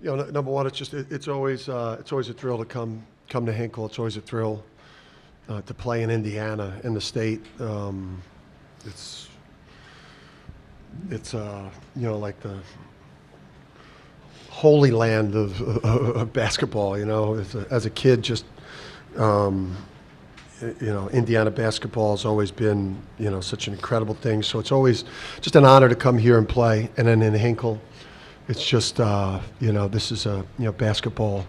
Number one, it's always a thrill to come to Hinkle. It's always a thrill to play in Indiana, in the state. It's like the holy land of basketball. As a kid, just Indiana basketball has always been such an incredible thing. So it's always just an honor to come here and play. And then in Hinkle, it's just this is a basketball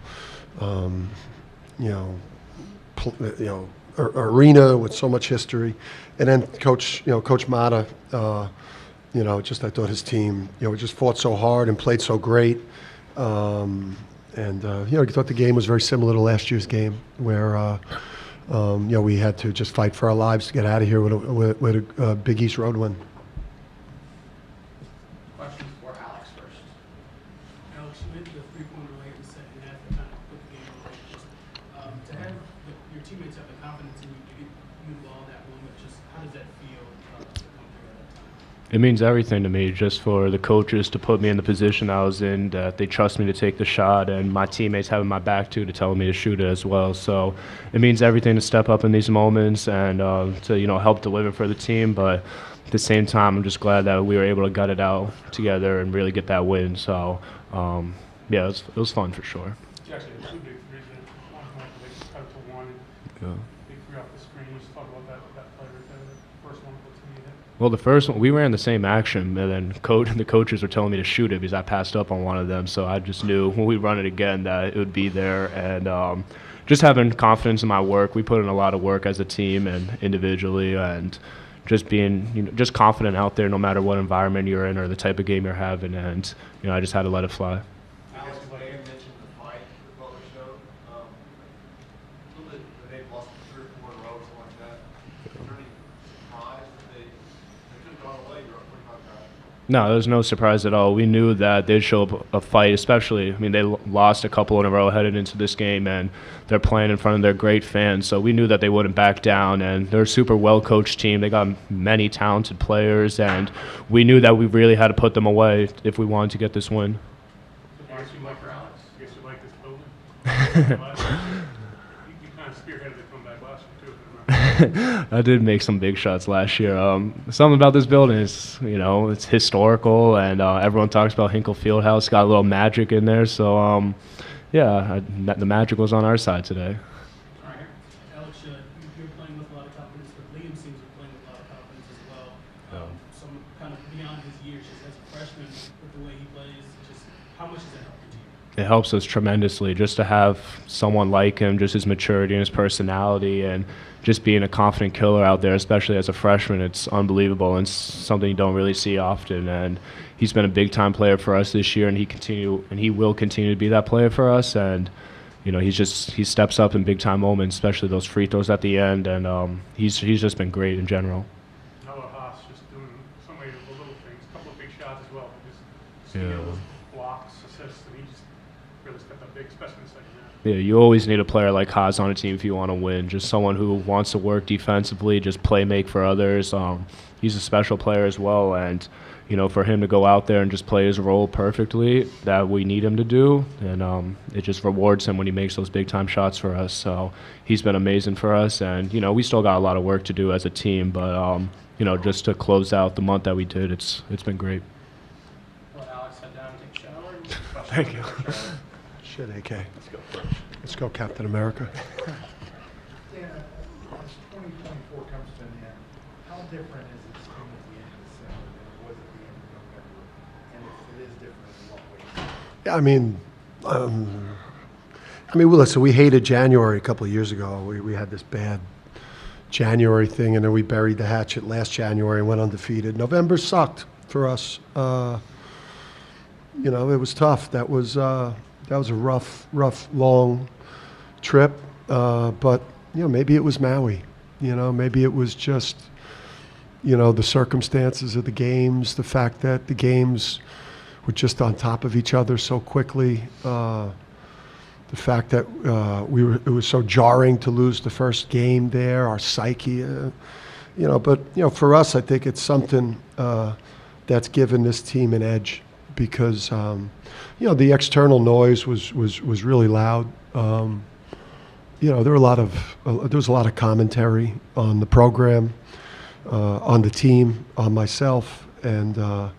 arena with so much history. And then Coach Mata, I thought his team just fought so hard and played so great. I thought the game was very similar to last year's game, where we had to just fight for our lives to get out of here with a Big East road win. Questions for Alex first. Alex, you made the three-pointer late in the second half to kind of put the game away. Just to have your teammates have the confidence in you to get you the ball that moment, just how does that feel to come through at that time? It means everything to me, just for the coaches to put me in the position I was in, that they trust me to take the shot, and my teammates having my back too to tell me to shoot it as well. So it means everything to step up in these moments and to help deliver for the team. But at the same time, I'm just glad that we were able to gut it out together and really get that win. So it was fun for sure. You actually had two big threes in one point, they cut it to one. Yeah. Big three off the screen. Just talk about that play right there. The first one, what team you hit? Well, the first one, we ran the same action, and then the coaches were telling me to shoot it because I passed up on one of them. So I just knew when we run it again that it would be there. And just having confidence in my work. We put in a lot of work as a team and individually, and just being just confident out there no matter what environment you're in or the type of game you're having. And I just had to let it fly. Alex, you mentioned the fight that Butler showed. A little bit, they've lost 3 or 4 in a row, something like that. Is there any surprise that they could have gone away? You're up 25 guys. No, there was no surprise at all. We knew that they'd show up a fight, especially, they lost a couple in a row headed into this game, and they're playing in front of their great fans. So we knew that they wouldn't back down, and they're a super well-coached team. They got many talented players, and we knew that we really had to put them away if we wanted to get this win. I guess you like this building. You kind of spearheaded the comeback last year, too. I did make some big shots last year. Something about this building is, it's historical, and everyone talks about Hinkle Fieldhouse. Got a little magic in there, so the magic was on our side today. All right. Alex, you're playing with a lot of confidence, but Liam seems to be playing with a lot of confidence as well. Some kind of beyond his years, just as a freshman, with the way he plays, just how much does that help your team? It helps us tremendously just to have someone like him, just his maturity and his personality, and just being a confident killer out there, especially as a freshman. It's unbelievable and something you don't really see often. And he's been a big-time player for us this year, and he will continue to be that player for us. And he steps up in big-time moments, especially those free throws at the end. And he's just been great in general. Noah Haas just doing so many little things, a couple of big shots as well. Just steals, blocks, assists, and he just really stepped up big, especially in the second half. Yeah, you always need a player like Haas on a team if you want to win. Just someone who wants to work defensively, just make for others. He's a special player as well, and for him to go out there and just play his role perfectly that we need him to do, and it just rewards him when he makes those big time shots for us. So he's been amazing for us, and we still got a lot of work to do as a team, but just to close out the month that we did, it's been great. Let Alex head down and take a shower. Thank you. Shit, AK. Let's go, Captain America. Dan, as 2024 comes to an end, how different is it spring at the end of December than it was at the end of November? And if it is different, in what ways? Well, listen, we hated January a couple of years ago. We had this bad January thing, and then we buried the hatchet last January and went undefeated. November sucked for us. It was tough. That was a rough, long trip. But maybe it was Maui. Maybe it was just the circumstances of the games, the fact that the games were just on top of each other so quickly. The fact that it was so jarring to lose the first game there, our psyche, but for us, I think it's something that's given this team an edge because the external noise was really loud. There were there was a lot of commentary on the program, on the team, on myself, and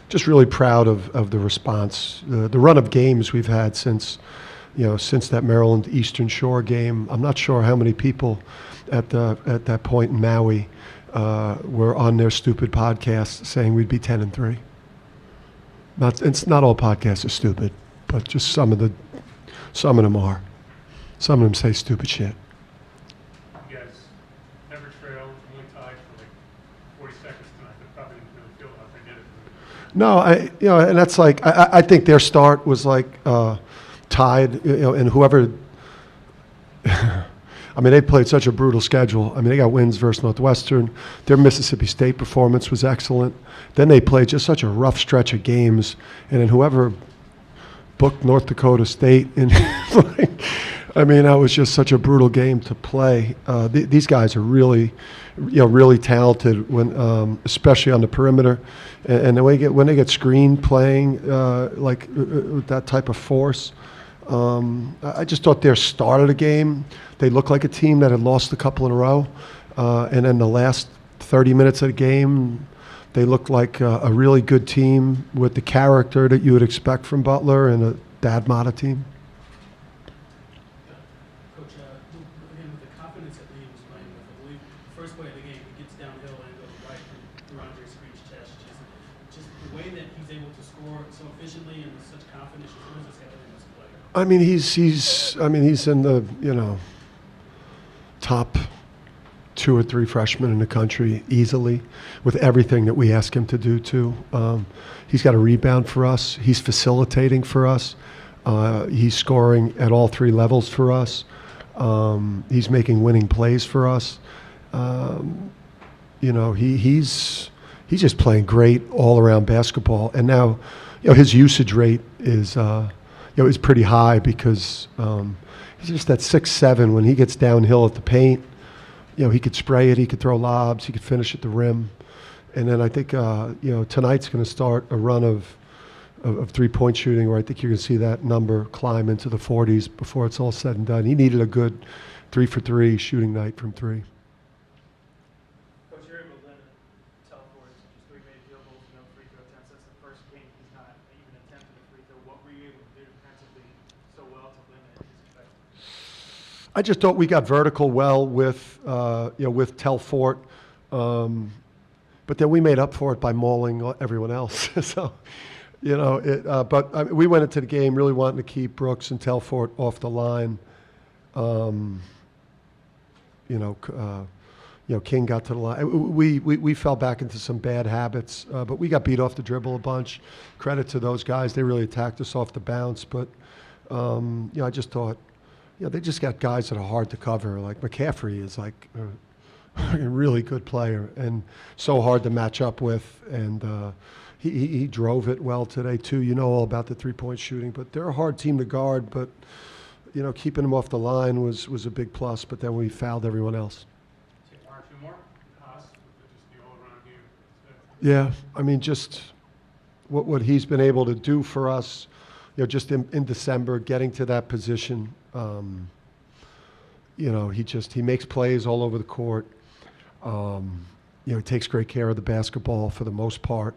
just really proud of the response. The run of games we've had since that Maryland Eastern Shore game. I'm not sure how many people at that point in Maui were on their stupid podcast saying we'd be 10-3. It's not all podcasts are stupid, but just some of them are. Some of them say stupid shit. You guys never trailed, only tied for like 40 seconds tonight. They probably didn't really feel how they did it. No, and that's like I think their start was like tied, and whoever. I mean, they played such a brutal schedule. I mean, they got wins versus Northwestern. Their Mississippi State performance was excellent. Then they played just such a rough stretch of games, and then whoever booked North Dakota State, and I mean, that was just such a brutal game to play. These guys are really, really talented when, especially on the perimeter, and when they get screened playing with that type of force. I just thought their start of the game, they looked like a team that had lost a couple in a row, and then the last 30 minutes of the game, they looked like a really good team with the character that you would expect from Butler and a Dad Mata team. Coach, again, with the confidence that Lee was playing with, I believe the first play of the game, he gets downhill and goes right through Andre Screech's chest. Just the way that he's able to score so efficiently and with such confidence, what does this have in this player? I mean, he's in the top 2 or 3 freshmen in the country easily, with everything that we ask him to do too. He's got a rebound for us. He's facilitating for us. He's scoring at all 3 levels for us. He's making winning plays for us. He's just playing great all around basketball. And now, his usage rate is is pretty high because he's just at 6'7". When he gets downhill at the paint, he could spray it, he could throw lobs, he could finish at the rim. And then I think tonight's going to start a run of 3-point shooting where I think you're going to see that number climb into the 40s before it's all said and done. He needed a good 3-for-3 shooting night from 3. Coach, you're able to limit Telford to just 3 made field goals, no free throw attempts. That's the first game he's not even attempting a free throw. What were you able to do defensively so well to limit his effectiveness? I just thought we got vertical well with Telfort, but then we made up for it by mauling everyone else. So, but we went into the game really wanting to keep Brooks and Telfort off the line. King got to the line. We fell back into some bad habits, but we got beat off the dribble a bunch. Credit to those guys; they really attacked us off the bounce. But I just thought. They just got guys that are hard to cover. Like McCaffrey is like a really good player and so hard to match up with. And he drove it well today too. All about the 3-point shooting, but they're a hard team to guard. But keeping them off the line was a big plus. But then we fouled everyone else. Take 1 or 2 more. Haas, just the all-around game. Yeah, I mean, just what he's been able to do for us. Just in December, getting to that position. He makes plays all over the court. He takes great care of the basketball for the most part.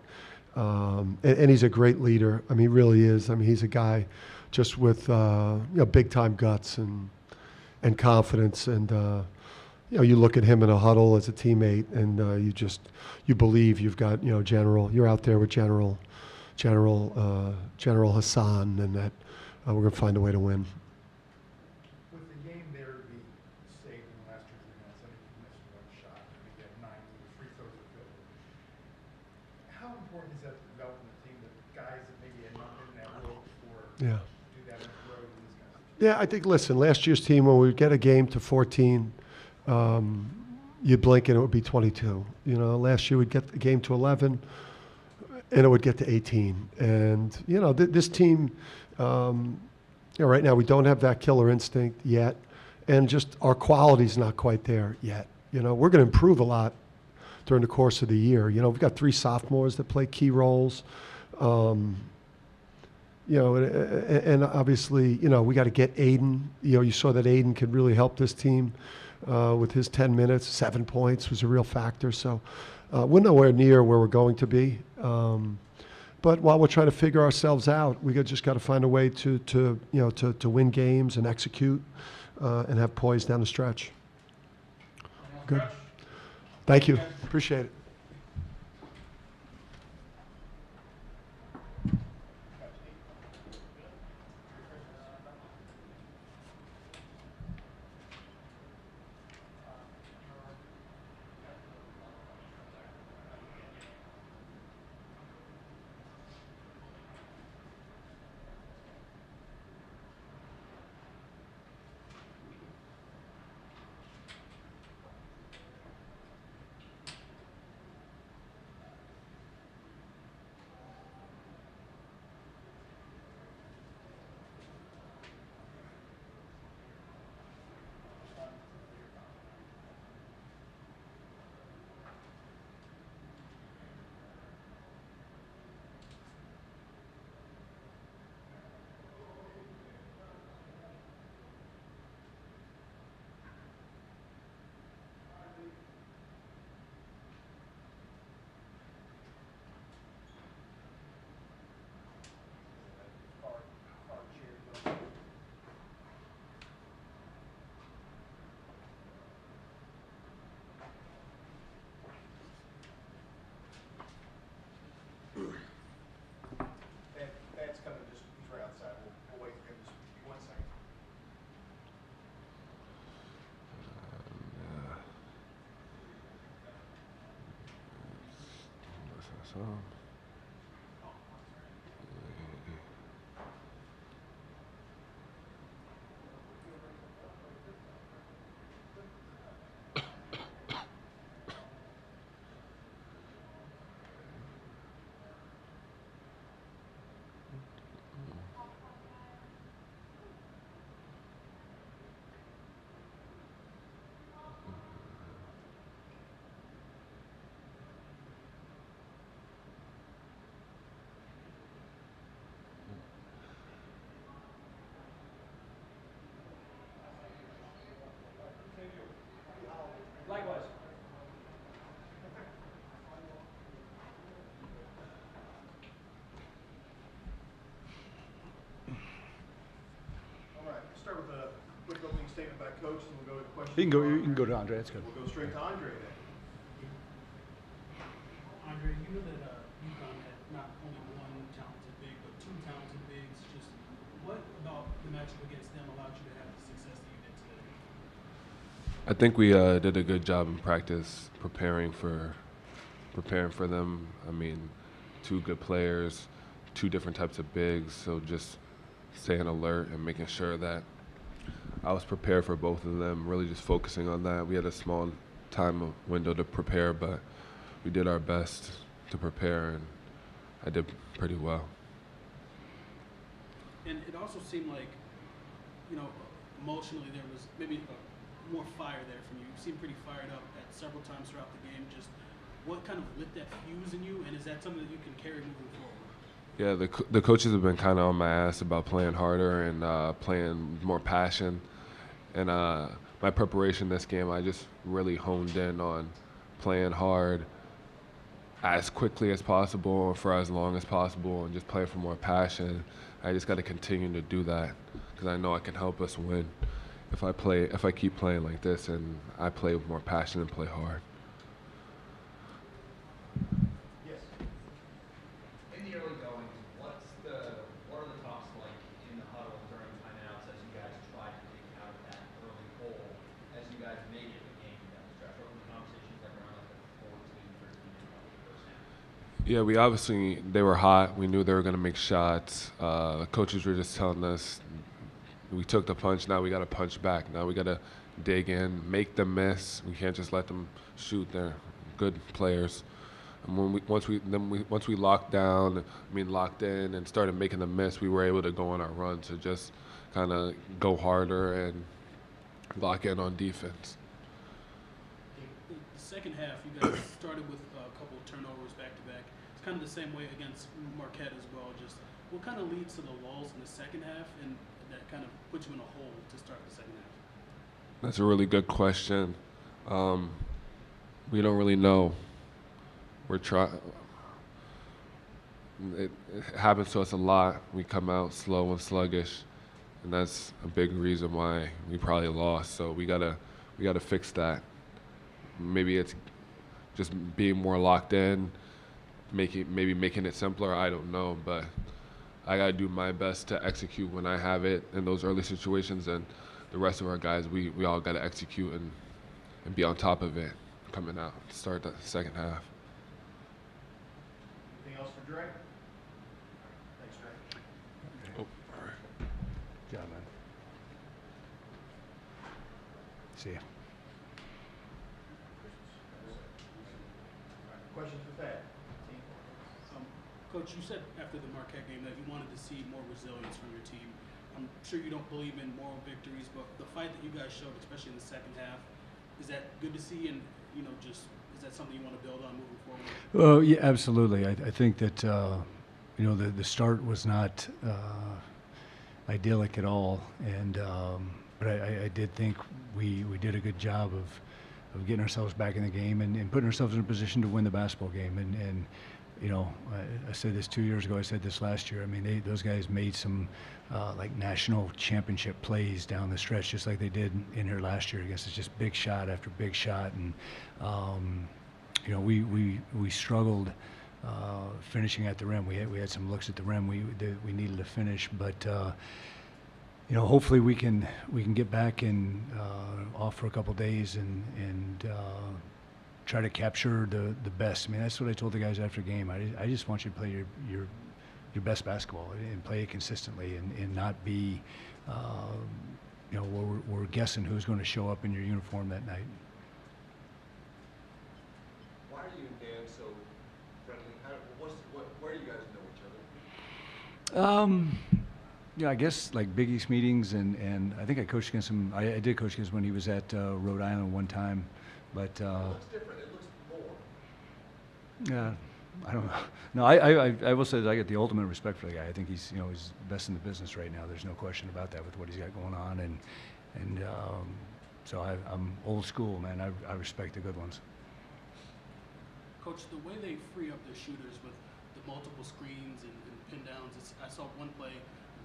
And he's a great leader. I mean, he really is. I mean, he's a guy just with, big time guts and confidence. And, you look at him in a huddle as a teammate and you believe you've got, General, you're out there with General Hassan, and that we're going to find a way to win. With the game there to be saved in the last 2 or 3 minutes, I think you missed 1 shot. I mean, you had 9 free throws are good. How important is that to developing the team, that guys that maybe had not been in that role before Yeah. do that in the road and these kinds of situations? Yeah, I think, listen, last year's team, when we get a game to 14, you'd blink and it would be 22. Last year we'd get the game to 11 and it would get to 18. And, this team, right now we don't have that killer instinct yet. And just our quality's not quite there yet. We're going to improve a lot during the course of the year. We've got 3 sophomores that play key roles. you know, and obviously, you know, we got to get Aiden. You know, you saw that Aiden could really help this team with his 10 minutes. 7 points was a real factor. So we're nowhere near where we're going to be. But while we're trying to figure ourselves out, just got to find a way to win games and execute and have poise down the stretch. Good. Thank you. Appreciate it. That's coming, just, he's right outside. We'll wait for him, just give me 1 second. Likewise. All right, we'll start with a quick opening statement by Coach, and we'll go to questions. You can go to Andre. That's good. We'll go straight to Andre then. Andre, you know that UConn had not only one talented big, but 2 talented bigs. Just what about the matchup against them allowed you to have the success that you did today? I think we did a good job in practice preparing for them. I mean, 2 good players, 2 different types of bigs, so just staying alert and making sure that I was prepared for both of them, really just focusing on that. We had a small time window to prepare, but we did our best to prepare, and I did pretty well. And it also seemed like, you know, emotionally there was maybe more fire there from you. You seemed pretty fired up at several times throughout the game. Just what kind of lit that fuse in you, and is that something that you can carry moving forward? Yeah, the coaches have been kind of on my ass about playing harder and playing more passion. And my preparation this game, I just really honed in on playing hard as quickly as possible and for as long as possible and just playing for more passion. I just got to continue to do that because I know I can help us win if I keep playing like this and I play with more passion and play hard. Yes. In the early goings, what are the talks like in the huddle during timeouts as you guys try to dig out of that early hole as you guys made it a game down the stretch? What were the conversations like around like the 14, 13 minute mark of the first half? Yeah, they were hot. We knew they were going to make shots. Coaches were just telling us we took the punch. Now we got to punch back. Now we got to dig in, make them miss. We can't just let them shoot. They're good players. And once we locked in and started making them miss, we were able to go on our run to just kind of go harder and lock in on defense. The second half, you guys started with a couple of turnovers back to back. It's kind of the same way against Marquette as well. Just what kind of leads to the lulls in the second half, and that kind of puts you in a hole to start the second half? That's a really good question. We don't really know. It happens to us a lot. We come out slow and sluggish, and that's a big reason why we probably lost. So we gotta fix that. Maybe it's just being more locked in, maybe making it simpler. I don't know, but I gotta do my best to execute when I have it in those early situations, and the rest of our guys, we all gotta execute and be on top of it coming out, start the second half. Anything else for Dre? Thanks, Dre. Oh, all right. Good job, man. See ya. Questions for Thad? Team? Coach, you said after the Marquette game that you wanted to see more resilience from your team. I'm sure you don't believe in moral victories, but the fight that you guys showed, especially in the second half, is that good to see? And just is that something you want to build on moving forward? Well, yeah, absolutely. I think that the start was not idyllic at all, and but I did think we did a good job of getting ourselves back in the game and putting ourselves in a position to win the basketball game. And I said this 2 years ago. I said this last year. I mean, those guys made some like national championship plays down the stretch, just like they did in here last year. I guess it's just big shot after big shot, and we struggled finishing at the rim. We had some looks at the rim we needed to finish, but hopefully we can get back and off for a couple days and try to capture the best. I mean, that's what I told the guys after the game. I just want you to play your best basketball and play it consistently and not be, we're guessing who's going to show up in your uniform that night. Why are you and Dan so friendly? Where do you guys know each other? Yeah, I guess like Big East meetings, and I think I coached against him. I did coach against him when he was at Rhode Island one time, but It looks different. It looks more. yeah, I don't know. No, I will say that I get the ultimate respect for the guy. I think he's he's best in the business right now. There's no question about that with what he's got going on, and so I'm old school, man. I respect the good ones. Coach, the way they free up their shooters with the multiple screens and pin downs, I saw one play.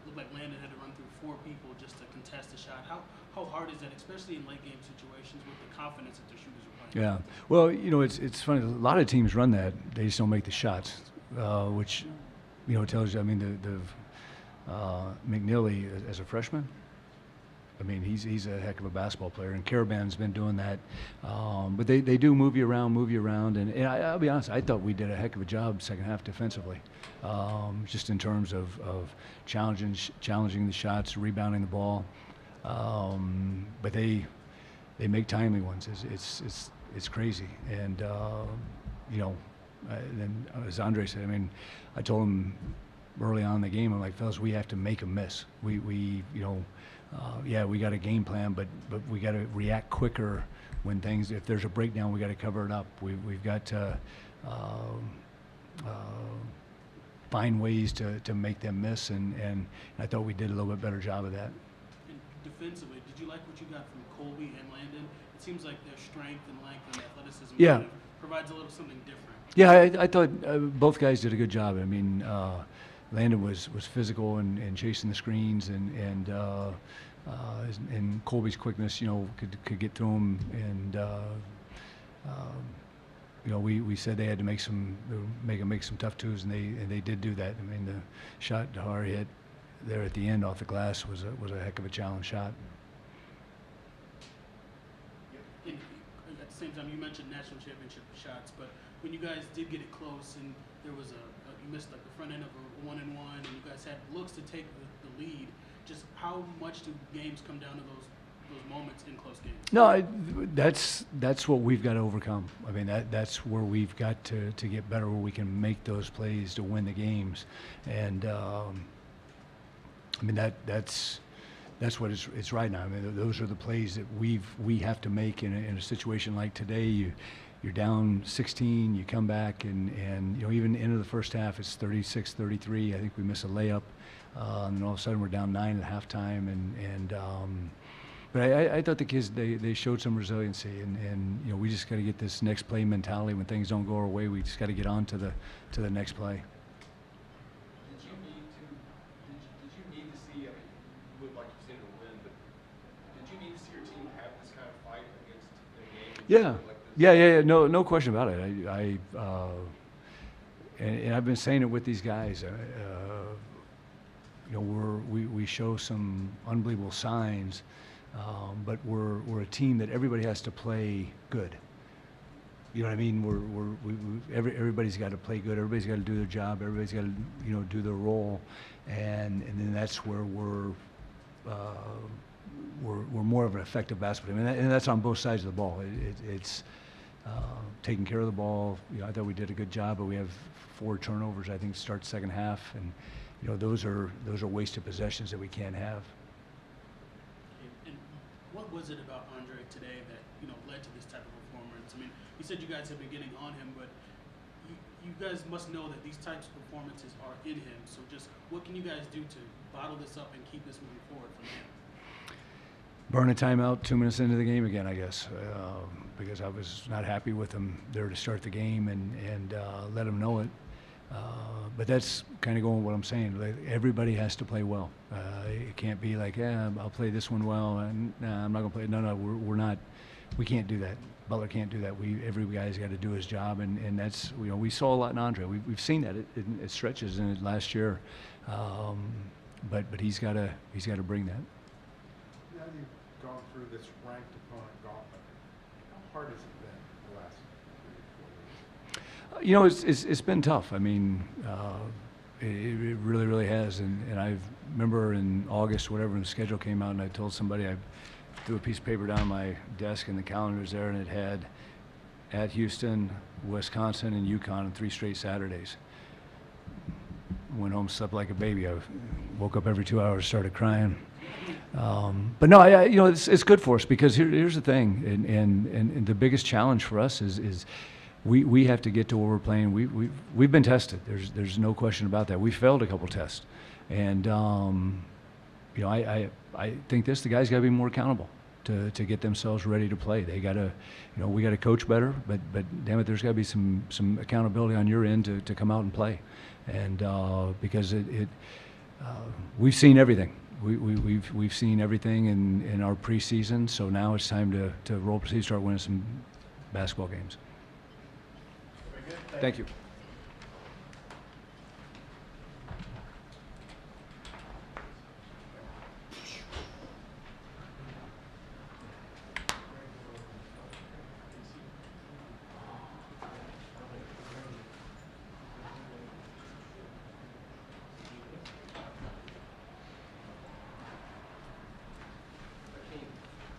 Looked like Landon had to run through 4 people just to contest a shot. How hard is that, especially in late game situations with the confidence that their shooters are playing? Yeah, well, it's funny. A lot of teams run that. They just don't make the shots, which tells you. I mean, the McNeely as a freshman. I mean, he's a heck of a basketball player, and Caravan's been doing that. But they do move you around, and I'll be honest, I thought we did a heck of a job second half defensively, just in terms of challenging the shots, rebounding the ball. But they make timely ones. It's crazy, and then as Andre said, I mean, I told him early on in the game, I'm like, fellas, we have to make a miss. We got a game plan, but we got to react quicker when if there's a breakdown, we got to cover it up. We've got to find ways to make them miss, and I thought we did a little bit better job of that. And defensively, did you like what you got from Colby and Landon? It seems like their strength and length and athleticism kind of provides a little something different. Yeah, I thought both guys did a good job. I mean, Landon was physical and chasing the screens, and Colby's quickness, could get through him, and we said they had to make some tough twos, and they did do that. I mean, the shot Dahar hit there at the end off the glass was a heck of a challenge shot. And at the same time, you mentioned national championship shots, but when you guys did get it close, and there was you missed like the front end of a 1-and-1, and you guys had looks to take the lead. Just how much do games come down to those moments in close games? No, that's what we've got to overcome. I mean, that's where we've got to get better, where we can make those plays to win the games, and I mean that's what it's right now. I mean, those are the plays that we have to make in a situation like today. you're down 16, you come back, and you know, even into the first half, it's 36-33. I think we miss a layup, and then all of a sudden we're down 9 at halftime, but I thought the kids, they showed some resiliency, and you know, we just got to get this next play mentality. When things don't go our way, we just got to get on to the next play. Did you need to see, I mean, you would like you've seen it win, but did you need to see your team have this kind of fight against the game? Yeah. Like this? Yeah. No question about it. And I've been saying it with these guys. You know, we show some unbelievable signs, but we're a team that everybody has to play good. You know what I mean? Everybody's got to play good. Everybody's got to do their job. Everybody's got to, you know, do their role, and then that's where we're more of an effective basketball team, and that's on both sides of the ball. It's taking care of the ball. You know, I thought we did a good job, but we have 4 turnovers, I think, to start the second half, and you know, those are wasted possessions that we can't have. And what was it about Andre today that, you know, led to this type of performance? I mean, you said you guys have been getting on him, but you guys must know that these types of performances are in him. So just what can you guys do to bottle this up and keep this moving forward from him? Burn a timeout 2 minutes into the game again, I guess, because I was not happy with him there to start the game, and let him know it. But that's kind of going what I'm saying. Like, everybody has to play well. It can't be like, yeah, I'll play this one well, and nah, I'm not going to play. No, we're not. We can't do that. Butler can't do that. Every guy's got to do his job, and that's, you know, we saw a lot in Andre. We've seen that. It stretches in it last year, but he's got to bring that. Now that you've gone through this ranked opponent gauntlet, how hard has it been the last 3 or 4 weeks? You know, it's been tough. I mean, it really, really has. And I remember in August, whatever, when the schedule came out, and I told somebody, I threw a piece of paper down my desk, and the calendar was there, and it had at Houston, Wisconsin, and UConn on 3 straight Saturdays. Went home, slept like a baby. I woke up every 2 hours, started crying. But no, you know, it's good for us, because here's the thing, and the biggest challenge for us is we have to get to where we're playing. We've been tested. There's no question about that. We failed a couple tests, and you know, I think the guys got to be more accountable to get themselves ready to play. They got to, you know, we got to coach better, but damn it, there's got to be some accountability on your end to come out and play, and because we've seen everything. We've seen everything in our preseason, so now it's time to roll proceed, start winning some basketball games. Thank you.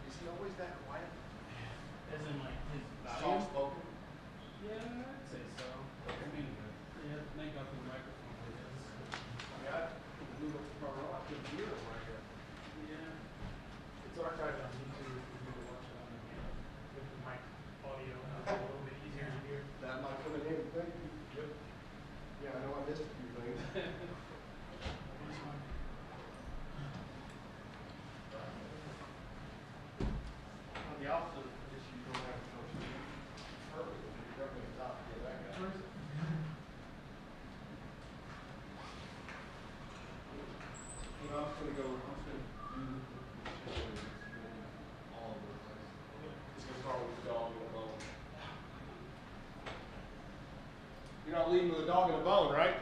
Is he always that quiet? As in, like, his Soft volume? spoken? Yeah, I'd say so. I mean, yeah, thank God for the microphone for this. I mean, I moved up to front row, I couldn't hear him right here. Yeah. It's archived on YouTube if you need to watch it on the with the mic audio. It's a little bit easier to hear. That might come in handy, thank you. Yep. Yeah, I know I missed a few things. On the opposite of this, you don't have to coach me. Perfect, you're definitely top to get that guy. You know, I'm just gonna do all of those things. Just gonna start with the dog and the bone. You're not leading with a dog and a bone, right?